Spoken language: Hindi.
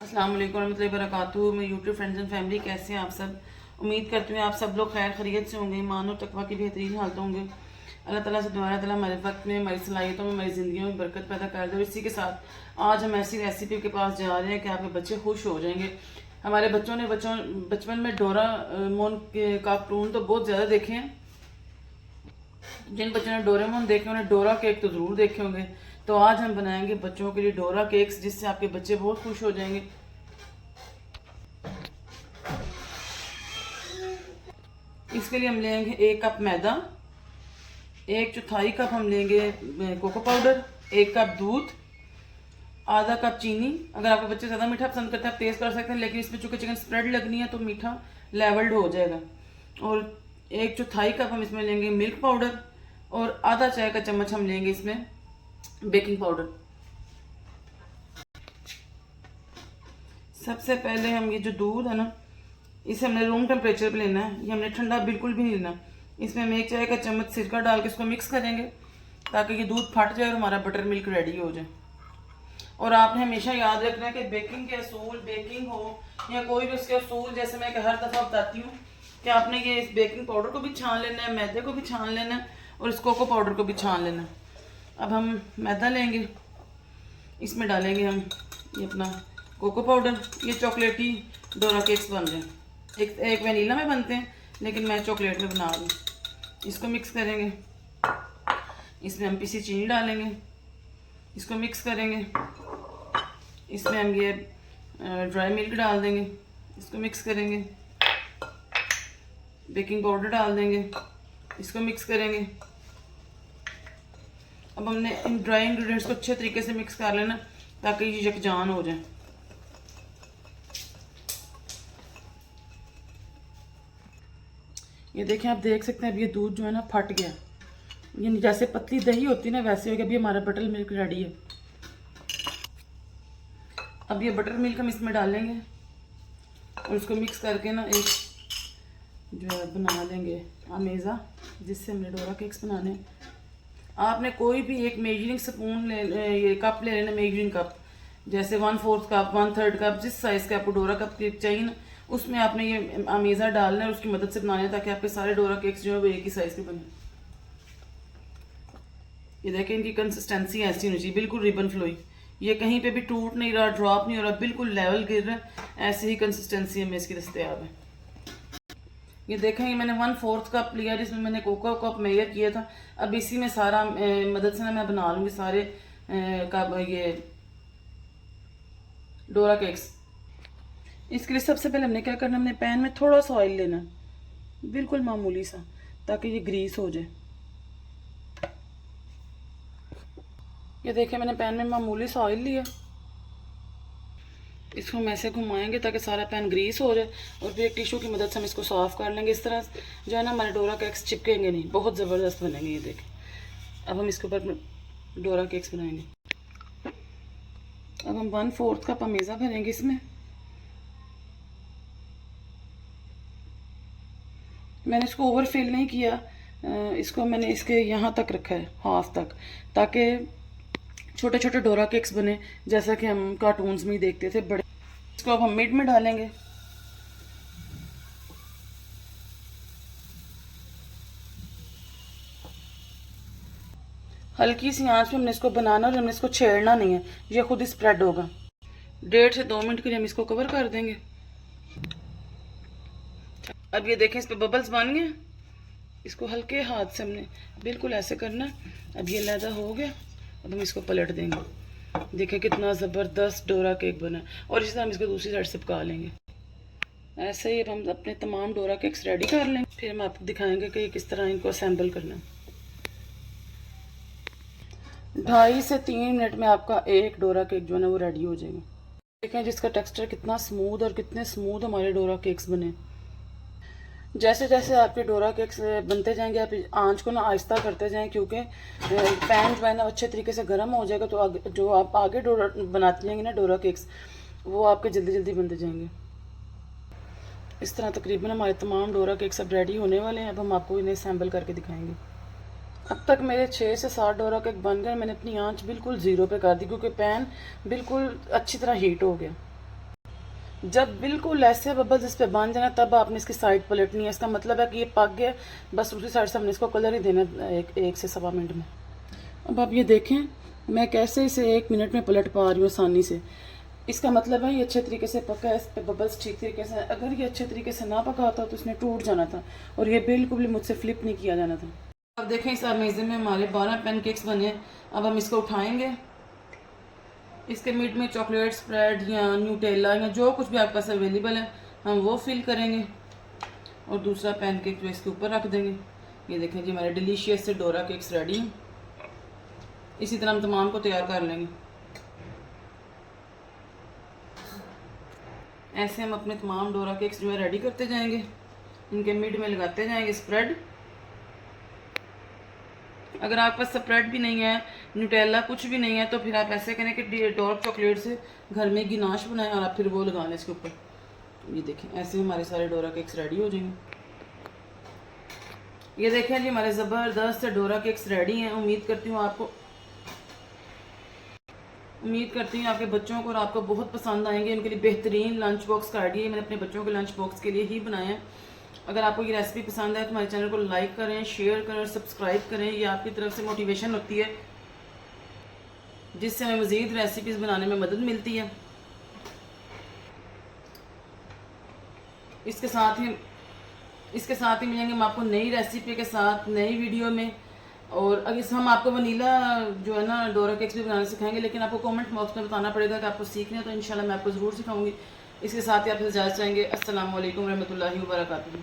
अस्सलाम वालेकुम रहमतुल्लाहि व बरकातुहू। मैं यूट्यूब फ्रेंड्स एंड फैमिली, कैसे हैं आप सब। उम्मीद करती हूँ आप सब लोग खैर खैरियत से होंगे, ईमान और तकवा की बेहतरीन हालत होंगे। अल्लाह ताला से दुआ ताला हमारे वक्त में, हमारी सलाहियतों में, हमारी ज़िंदगी में बरकत पैदा कर दे। और इसी के साथ आज हम ऐसी रेसिपी के पास जा रहे हैं कि आपके बच्चे खुश हो जाएंगे। हमारे बच्चों ने बचपन में डोरामोन के कार्टून तो बहुत ज़्यादा देखे हैं। जिन बच्चों ने डोरेमोन देखे उन्हें डोरा केक तो ज़रूर देखे होंगे। तो आज हम बनाएंगे बच्चों के लिए डोरा केक्स, जिससे आपके बच्चे बहुत खुश हो जाएंगे। इसके लिए हम लेंगे 1 कप मैदा, 1/4 कप हम लेंगे कोको पाउडर, 1 कप दूध, आधा कप चीनी। अगर आपके बच्चे ज़्यादा मीठा पसंद करते हैं आप तेज़ कर सकते हैं, लेकिन इसमें चूँकि चिकन स्प्रेड लगनी है तो मीठा लेवल्ड हो जाएगा। और 1/4 कप हम इसमें लेंगे मिल्क पाउडर, और आधा चाय का चम्मच हम लेंगे इसमें बेकिंग पाउडर। सबसे पहले हम ये जो दूध है ना, इसे हमने रूम टेम्परेचर पे लेना है, ये हमने ठंडा बिल्कुल भी नहीं लेना। इसमें हम 1 चाय का चम्मच सिरका डाल के इसको मिक्स करेंगे ताकि ये दूध फट जाए और हमारा बटर मिल्क रेडी हो जाए। और आपने हमेशा याद रखना है कि बेकिंग के असूल, बेकिंग हो या कोई भी उसके असूल, जैसे मैं हर दफ़ा बताती हूँ कि आपने ये इस बेकिंग पाउडर को भी छान लेना है, मैदे को भी छान लेना है, और इस कोको पाउडर को भी छान लेना है। अब हम मैदा लेंगे, इसमें डालेंगे हम ये अपना कोको पाउडर। ये चॉकलेटी डोरा केक्स बन रहे हैं। एक वनीला में बनते हैं, लेकिन मैं चॉकलेट में बना रही हूँ। इसको मिक्स करेंगे, इसमें हम पिसी चीनी डालेंगे, इसको मिक्स करेंगे। इसमें हम ये ड्राई मिल्क डाल देंगे, इसको मिक्स करेंगे। बेकिंग पाउडर डाल देंगे, इसको मिक्स करेंगे। अब हमने इन ड्राई इंग्रेडिएंट्स को अच्छे तरीके से मिक्स कर लेना ताकि ये यकजान हो जाए। ये देखें, आप देख सकते हैं अब ये दूध जो है ना फट गया। ये जैसे पतली दही होती है ना वैसे हो गया। अभी हमारा बटर मिल्क रेडी है। अब ये बटर मिल्क हम इसमें डालेंगे और इसको मिक्स करके ना एक जो है बना लेंगे अमेज़ा, जिससे हमने डोरा केक्स बनाने। आपने कोई भी एक मेजरिंग स्पून ये कप ले लेना, मेजरिंग कप, जैसे 1/4 कप, 1/3 कप, जिस साइज़ के आपको डोरा कप केक चाहिए ना, उसमें आपने ये अमेज़ा डालना है और उसकी मदद से बनाना है ताकि आपके सारे डोरा केक्स जो है वो एक ही साइज़ के बने। ये देखें, इनकी कंसिस्टेंसी ऐसी होनी चाहिए, बिल्कुल रिबन फ्लोई। ये कहीं पे भी टूट नहीं रहा, ड्रॉप नहीं हो रहा, बिल्कुल लेवल गिर रहा है। ऐसी ही कंसिस्टेंसी हमें इसकी दस्तयाब है। ये देखें, ये मैंने 1/4 कप लिया जिसमें मैंने कोको कप मेजर किया था। अब इसी में सारा मदद से ना मैं बना लूँगी सारे कप ये डोरा केक्स। इसके लिए सबसे पहले हमने क्या करना, हमने पैन में थोड़ा सा ऑयल लेना, बिल्कुल मामूली सा, ताकि ये ग्रीस हो जाए। ये देखिए, मैंने पैन में मामूली सा ऑयल लिया, इसको हम ऐसे घुमाएंगे ताकि सारा पैन ग्रीस हो जाए। और फिर एक टिश्यू की मदद से हम इसको साफ़ कर लेंगे। इस तरह जो है ना हमारे डोरा केक्स चिपकेंगे नहीं, बहुत ज़बरदस्त बनेंगे। ये देखें, अब हम इसके ऊपर डोरा केक्स बनाएंगे। अब हम 1/4 कप अमेज़ा भरेंगे इसमें। मैंने इसको ओवर फिल नहीं किया, इसको मैंने इसके यहाँ तक रखा है, हाफ तक, ताकि छोटे छोटे डोरा केक्स बने जैसा कि हम कार्टून्स में ही देखते थे बड़े। इसको अब हम मिड में डालेंगे। हल्की सी आंच पे हमने इसको बनाना और हमने इसको छेड़ना नहीं है, ये खुद ही स्प्रेड होगा। 1.5 से 2 मिनट के लिए हम इसको कवर कर देंगे। अब ये देखें, इस पे बबल्स बन गए। इसको हल्के हाथ से हमने बिल्कुल ऐसे करना है। अब ये लैदा हो गया। अब हम इसको पलट देंगे। देखें कितना ज़बरदस्त डोरा केक बना। और इसी तरह हम इसको दूसरी साइड से पका लेंगे। ऐसे ही अब हम अपने तमाम डोरा केक्स रेडी कर लेंगे, फिर हम आपको दिखाएंगे कि किस तरह इनको असेंबल करना है। 2.5 से 3 मिनट में आपका एक डोरा केक जो है ना वो रेडी हो जाएगा। देखें जिसका टेक्सचर कितना स्मूथ, और कितने स्मूथ हमारे डोरा केक्स बने। जैसे जैसे आपके डोरा केक्स बनते जाएंगे आप आंच को ना आहिस्ता करते जाएं, क्योंकि पैन जो है ना अच्छे तरीके से गर्म हो जाएगा। तो जो आप आगे डोरा बनाते जाएंगे ना डोरा केक्स, वो आपके जल्दी जल्दी बनते जाएंगे। इस तरह तकरीबन हमारे तमाम डोरा केक्स अब रेडी होने वाले हैं। अब हम आपको इन्हें असेंबल करके दिखाएंगे। अब तक मेरे 6 से 7 डोरा केक बन गए। मैंने अपनी आंच बिल्कुल 0 पे कर दी, क्योंकि पैन बिल्कुल अच्छी तरह हीट हो गया। जब बिल्कुल ऐसे बबल्स इस पे बन जाना तब आपने इसकी साइड पलटनी है। इसका मतलब है कि ये पक गया, बस दूसरी साइड से हमने इसको कलर ही देना है 1 से 1.25 मिनट में। अब आप ये देखें मैं कैसे इसे 1 मिनट में पलट पा रही हूँ आसानी से। इसका मतलब है ये अच्छे तरीके से पका है, इस पे बबल्स ठीक तरीके से। अगर ये अच्छे तरीके से ना पका होता तो इसने टूट जाना था और ये बिल्कुल भी मुझसे फ्लिप नहीं किया जाना था। अब देखें इस अमेज़न में हमारे 12 पैनकेक्स बने हैं। अब हम इसको उठाएंगे, इसके मिड में चॉकलेट स्प्रेड या न्यूटेला या जो कुछ भी आपके पास अवेलेबल है हम वो फिल करेंगे और दूसरा पैनकेक जो इसके ऊपर रख देंगे। ये देखें जी हमारे डिलीशियस से डोरा केक्स रेडी हैं। इसी तरह हम तमाम को तैयार कर लेंगे। ऐसे हम अपने तमाम डोरा केक्स जो है रेडी करते जाएंगे, इनके मिड में लगाते जाएंगे स्प्रेड। अगर आपके पास स्प्रेड भी नहीं है, न्यूटेला कुछ भी नहीं है, तो फिर आप ऐसे करें कि डार्क चॉकलेट से घर में गिनाश बनाएं और आप फिर वो लगा लें इसके ऊपर। ये देखें ऐसे हमारे सारे डोरा केक्स रेडी हो जाएंगे। ये देखें जी हमारे ज़बरदस्त डोरा केक्स रेडी हैं। उम्मीद करती हूँ आपके बच्चों को और आपको बहुत पसंद आएंगे। उनके लिए बेहतरीन लंच बॉक्स का आइडिया मैंने अपने बच्चों के लंच बॉक्स के लिए ही बनाया है। अगर आपको ये रेसिपी पसंद है तो हमारे चैनल को लाइक करें, शेयर करें और सब्सक्राइब करें। ये आपकी तरफ से मोटिवेशन होती है जिससे हमें मज़ीद रेसिपीज़ बनाने में मदद मिलती है। इसके साथ ही मिलेंगे हम आपको नई रेसिपी के साथ नई वीडियो में। और अगर हम आपको वनीला जो है ना डोरा केक्स भी बनाना सिखाएंगे, लेकिन आपको कमेंट बॉक्स में बताना पड़ेगा कि आपको सीखना है, तो इंशाल्लाह मैं आपको ज़रूर सिखाऊंगी। इसके साथ ही आपसे इजाज़त चाहेंगे। अस्सलाम वालेकुम रहमतुल्लाहि व बरकातुहू।